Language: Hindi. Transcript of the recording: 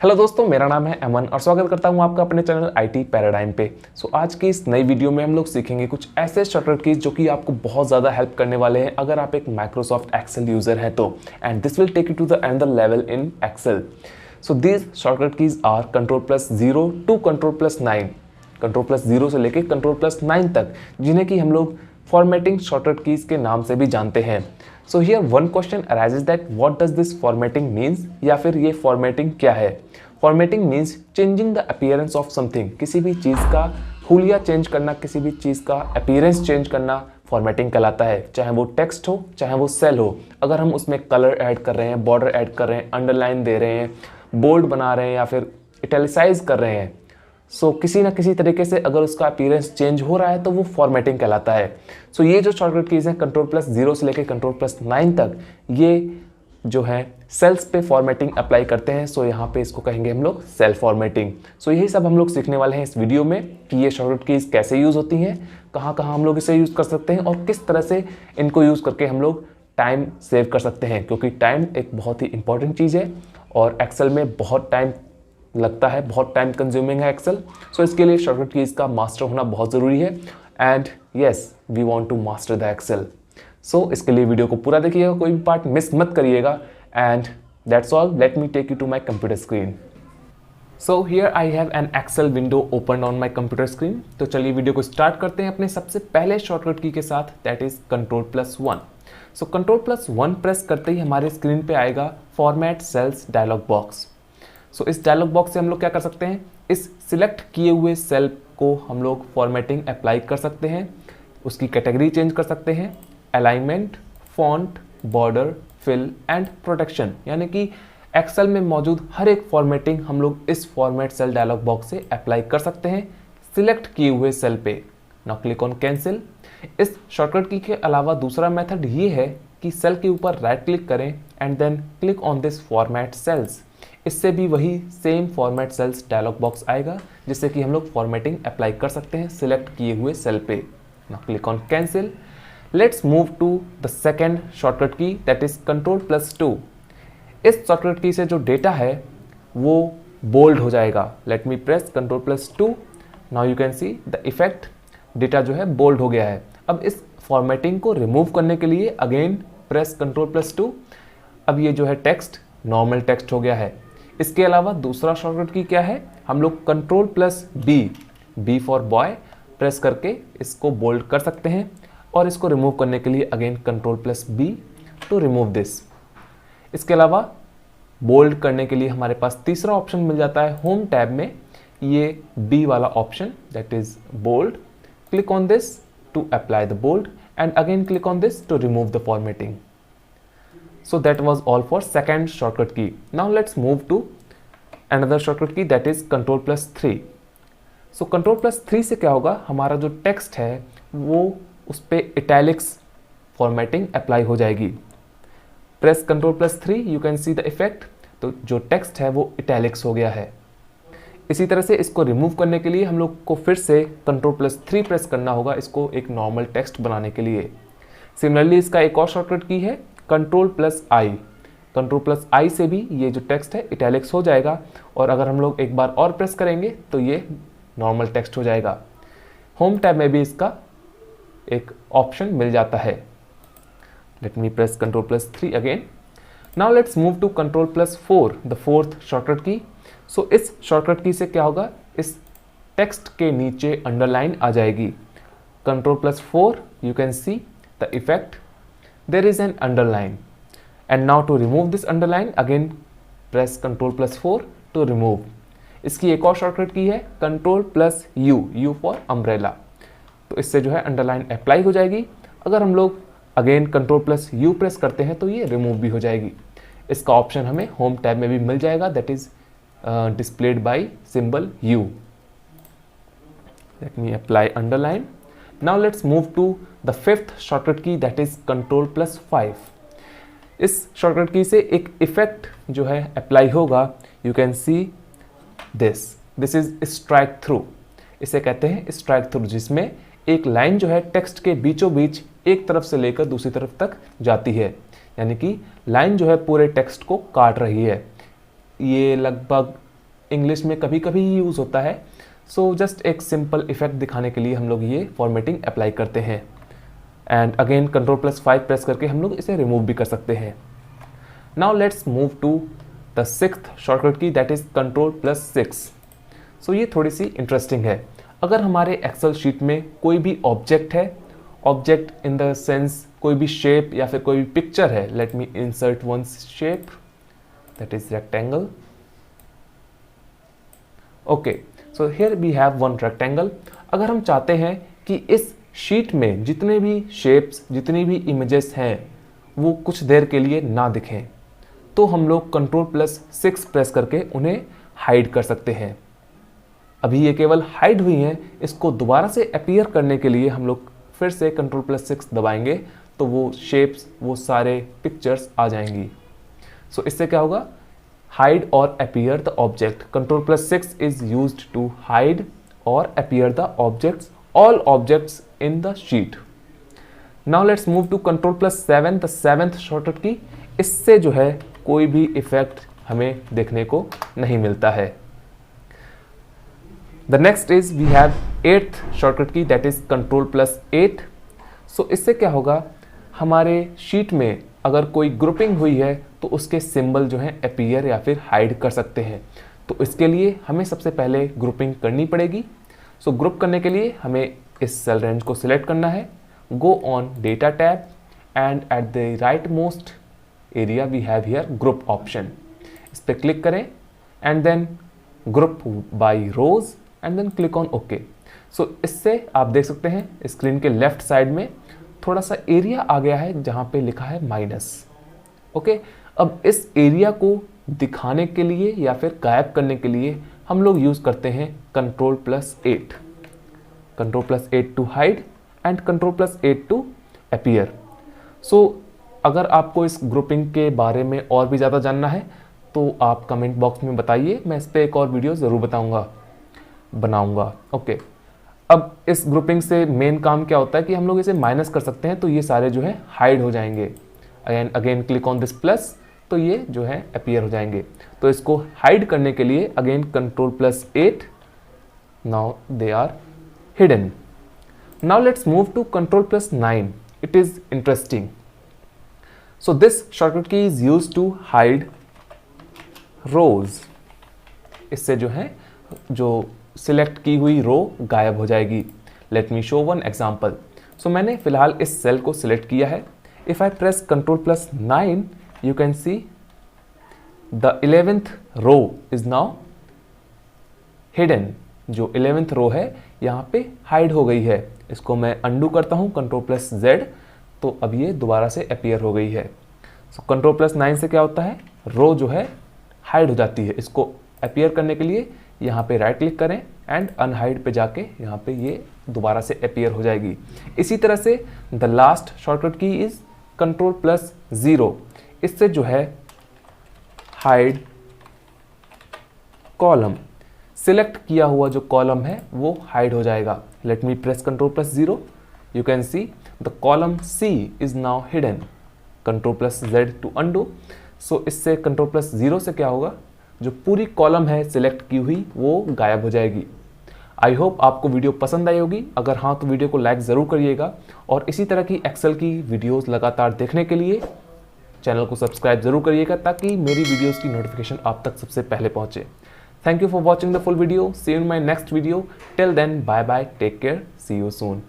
हेलो दोस्तों, मेरा नाम है अमन और स्वागत करता हूं आपका अपने चैनल आईटी पैराडाइम पे। आज की इस नई वीडियो में हम लोग सीखेंगे कुछ ऐसे शॉर्टकट कीज जो कि आपको बहुत ज़्यादा हेल्प करने वाले हैं अगर आप एक माइक्रोसॉफ्ट एक्सेल यूजर हैं तो। And this will take you to the another level in Excel. So these shortcut keys are Ctrl+0 to Ctrl+9, Ctrl+0 से लेके Ctrl+9 तक, जिन्हें कि हम लोग फॉर्मेटिंग शॉर्टकट कीज के नाम से भी जानते हैं। So here one question arises that what does this formatting means, या फिर ये फॉर्मेटिंग क्या है। Formatting means changing the appearance of something, किसी भी चीज़ का हुलिया चेंज करना, किसी भी चीज़ का अपीयरेंस चेंज करना फॉर्मेटिंग कहलाता है। चाहे वो टेक्स्ट हो, चाहे वो सेल हो, अगर हम उसमें कलर ऐड कर रहे हैं, बॉर्डर ऐड कर रहे हैं, अंडरलाइन दे रहे हैं, बोल्ड बना रहे हैं या फिर इटैलिसाइज कर रहे हैं, सो किसी ना किसी तरीके से अगर उसका अपीयरेंस चेंज हो रहा है तो वो फॉर्मेटिंग कहलाता है। सो ये जो शॉर्टकट कीज हैं Ctrl+0 से लेकर Ctrl+9 तक, ये जो है सेल्स पे फॉर्मेटिंग अप्लाई करते हैं। सो यहाँ पे इसको कहेंगे हम लोग सेल फॉर्मेटिंग। सो यही सब हम लोग सीखने वाले हैं इस वीडियो में कि ये शॉर्टकट कीज कैसे यूज़ होती हैं, कहाँ कहाँ हम लोग इसे यूज़ कर सकते हैं और किस तरह से इनको यूज़ करके हम लोग टाइम सेव कर सकते हैं, क्योंकि टाइम एक बहुत ही इंपॉर्टेंट चीज़ है और एक्सेल में बहुत टाइम लगता है, बहुत टाइम कंज्यूमिंग है एक्सेल। सो इसके लिए शॉर्टकट कीज का मास्टर होना बहुत ज़रूरी है। And yes, we want to master the Excel. So इसके लिए वीडियो को पूरा देखिएगा, कोई भी पार्ट मिस मत करिएगा। And that's all, let me take you to my computer screen. So here I have an Excel window open on my computer screen. तो चलिए वीडियो को स्टार्ट करते हैं अपने सबसे पहले शॉर्टकट की के साथ, that is Ctrl+1। So Ctrl+1 press करते ही हमारे स्क्रीन पे आएगा फॉर्मेट सेल्स डायलॉग बॉक्स। सो इस डायलॉग बॉक्स से हम लोग क्या कर सकते हैं, इस सिलेक्ट किए हुए सेल को हम लोग फॉर्मेटिंग अप्लाई कर सकते हैं, उसकी कैटेगरी चेंज कर सकते हैं, alignment, font, border, fill and protection, यानी कि एक्सेल में मौजूद हर एक फॉर्मेटिंग हम लोग इस फॉर्मेट सेल डायलॉग बॉक्स से अप्लाई कर सकते हैं सिलेक्ट किए हुए सेल पे। Now click on cancel. इस शॉर्टकट की के अलावा दूसरा मेथड ये है कि सेल के ऊपर राइट क्लिक करें and then click on this format cells. इससे भी वही same format cells dialog box आएगा जिससे कि हम लोग फॉर्मेटिंग अप्लाई कर सकते हैं सिलेक्ट किए हुए सेल पे। Now click on cancel. Let's move to the second shortcut key, that is Ctrl+2। इस शॉर्टकट की से जो डेटा है वो बोल्ड हो जाएगा। Let me press Ctrl+2। Now you can see the effect, data जो है बोल्ड हो गया है। अब इस फॉर्मेटिंग को रिमूव करने के लिए अगेन प्रेस Ctrl+2। अब ये जो है टेक्स्ट नॉर्मल टेक्स्ट हो गया है। इसके अलावा दूसरा शॉर्टकट की क्या है, हम लोग Ctrl+B, B for boy press करके इसको बोल्ड कर सकते हैं और इसको रिमूव करने के लिए again Ctrl+B to remove this. इसके अलावा बोल्ड करने के लिए हमारे पास तीसरा ऑप्शन मिल जाता है होम टैब में, ये B वाला option, that is bold. Click on this to apply the bold and again click on this to remove the formatting. So that was all for second shortcut key. Now let's move to another shortcut key, that is Ctrl+3. So Ctrl+3 से क्या होगा, हमारा जो टेक्स्ट है वो उस पर इटैलिक्स फॉर्मेटिंग अप्लाई हो जाएगी। Press Ctrl+3, you can see the effect. तो जो टेक्स्ट है वो इटैलिक्स हो गया है। इसी तरह से इसको रिमूव करने के लिए हम लोग को फिर से Ctrl+3 प्रेस करना होगा इसको एक नॉर्मल टेक्स्ट बनाने के लिए। सिमिलरली इसका एक और शॉर्टकट की है Ctrl+I। Ctrl+I से भी ये जो टेक्स्ट है इटैलिक्स हो जाएगा और अगर हम लोग एक बार और प्रेस करेंगे तो ये नॉर्मल टेक्स्ट हो जाएगा। होम टैब में भी इसका एक ऑप्शन मिल जाता है। Let me press Ctrl+3 again. Now let's move to Ctrl+4, the fourth shortcut key. So इस शॉर्टकट की से क्या होगा, इस टेक्स्ट के नीचे अंडरलाइन आ जाएगी। Ctrl+4, you can see the effect, there is an underline, and now to remove this underline again press Ctrl+4 to remove। इसकी एक और शॉर्टकट की है Ctrl+U, U for umbrella। तो इससे जो है अंडरलाइन अप्लाई हो जाएगी। अगर हम लोग अगेन Ctrl+U प्रेस करते हैं तो ये रिमूव भी हो जाएगी। इसका ऑप्शन हमें होम टैब में भी मिल जाएगा, that is displayed by symbol U। Let me apply underline। Now let's move to the fifth shortcut key, that is Ctrl+5। इस शॉर्टकट की से एक इफेक्ट जो है अप्लाई होगा, you can see this is strike through. इसे कहते हैं स्ट्राइक थ्रू, जिसमें एक लाइन जो है टेक्स्ट के बीचों बीच एक तरफ से लेकर दूसरी तरफ तक जाती है, यानी कि लाइन जो है पूरे टेक्स्ट को काट रही है। ये लगभग इंग्लिश में कभी कभी ही यूज़ होता है। सो जस्ट एक सिंपल इफेक्ट दिखाने के लिए हम लोग ये फॉर्मेटिंग अप्लाई करते हैं। एंड अगेन Ctrl+5 प्रेस करके हम लोग इसे रिमूव भी कर सकते हैं। Now let's move to the sixth shortcut key, that is Ctrl+6। So ये थोड़ी सी इंटरेस्टिंग है। अगर हमारे एक्सेल शीट में कोई भी ऑब्जेक्ट है, ऑब्जेक्ट इन द सेंस कोई भी शेप या फिर कोई भी पिक्चर है, let me insert one shape that is rectangle. Okay, so here we have one rectangle. अगर हम चाहते हैं कि इस शीट में जितने भी शेप्स, जितनी भी इमेजेस हैं वो कुछ देर के लिए ना दिखें, तो हम लोग Ctrl+6 प्रेस करके उन्हें हाइड कर सकते हैं। अभी ये केवल हाइड हुई हैं, इसको दोबारा से अपीयर करने के लिए हम लोग फिर से Ctrl+6 दबाएंगे तो वो शेप्स, वो सारे पिक्चर्स आ जाएंगी। सो इससे क्या होगा, हाइड और appear the object. Ctrl+6 is used to hide और appear the objects, all objects in the sheet. Now let's move to Ctrl+7, the seventh shortcut की। इससे जो है कोई भी इफेक्ट हमें देखने को नहीं मिलता है। The next is we have eighth shortcut key, that is Ctrl+8। So इससे क्या होगा, हमारे शीट में अगर कोई ग्रुपिंग हुई है तो उसके सिंबल जो है अपीयर या फिर हाइड कर सकते हैं। तो इसके लिए हमें सबसे पहले ग्रुपिंग करनी पड़ेगी। सो ग्रुप करने के लिए हमें इस सेल रेंज को सिलेक्ट करना है, go on data tab and at the right most area we have here group option. इस पर क्लिक करें and then group by rows and then click on okay. So इससे आप देख सकते हैं स्क्रीन के लेफ्ट साइड में थोड़ा सा एरिया आ गया है जहाँ पे लिखा है माइनस। ओके, अब इस एरिया को दिखाने के लिए या फिर गायब करने के लिए हम लोग यूज़ करते हैं Ctrl+8। Ctrl+8 to hide and Ctrl+8 to appear. So अगर आपको इस ग्रुपिंग के बारे में और भी ज़्यादा जानना है तो आप कमेंट बॉक्स में बताइए, मैं इस पर एक और वीडियो ज़रूर बनाऊंगा। ओके, अब इस ग्रुपिंग से मेन काम क्या होता है कि हम लोग इसे माइनस कर सकते हैं, तो ये सारे जो है हाइड हो जाएंगे। Again click on this plus, तो ये जो है अपीयर हो जाएंगे। तो इसको हाइड करने के लिए again Ctrl+8, now they are hidden. Now let's move to Ctrl+9। It is interesting. So this shortcut key is used to hide rows. इससे जो है जो सिलेक्ट की हुई रो गायब हो जाएगी। Let me show one example. So मैंने फिलहाल इस सेल को सिलेक्ट किया है। If I press Ctrl+9 you can see the 11th row is now hidden। जो 11th रो है यहाँ पे हाइड हो गई है। इसको मैं अंडू करता हूँ Ctrl+Z, तो अब ये दोबारा से अपीयर हो गई है। सो Ctrl+9 से क्या होता है, रो जो है हाइड हो जाती है। इसको अपीयर करने के लिए यहाँ पे राइट क्लिक करें एंड अनहाइड पे जाके यहाँ पे ये दोबारा से अपीयर हो जाएगी। इसी तरह से the last shortcut key is Ctrl+0। इससे जो है हाइड कॉलम, सिलेक्ट किया हुआ जो कॉलम है वो हाइड हो जाएगा। Let me press Ctrl+0, you can see the column C is now hidden. Ctrl+Z to undo. So इससे Ctrl+0 से क्या होगा, जो पूरी कॉलम है सिलेक्ट की हुई वो गायब हो जाएगी। आई होप आपको वीडियो पसंद आई होगी। अगर हाँ तो वीडियो को लाइक ज़रूर करिएगा और इसी तरह की एक्सेल की वीडियोस लगातार देखने के लिए चैनल को सब्सक्राइब जरूर करिएगा ताकि मेरी वीडियोस की नोटिफिकेशन आप तक सबसे पहले पहुंचे। Thank you for watching the full video. See you in my next video. Till then bye bye, take care, see you soon.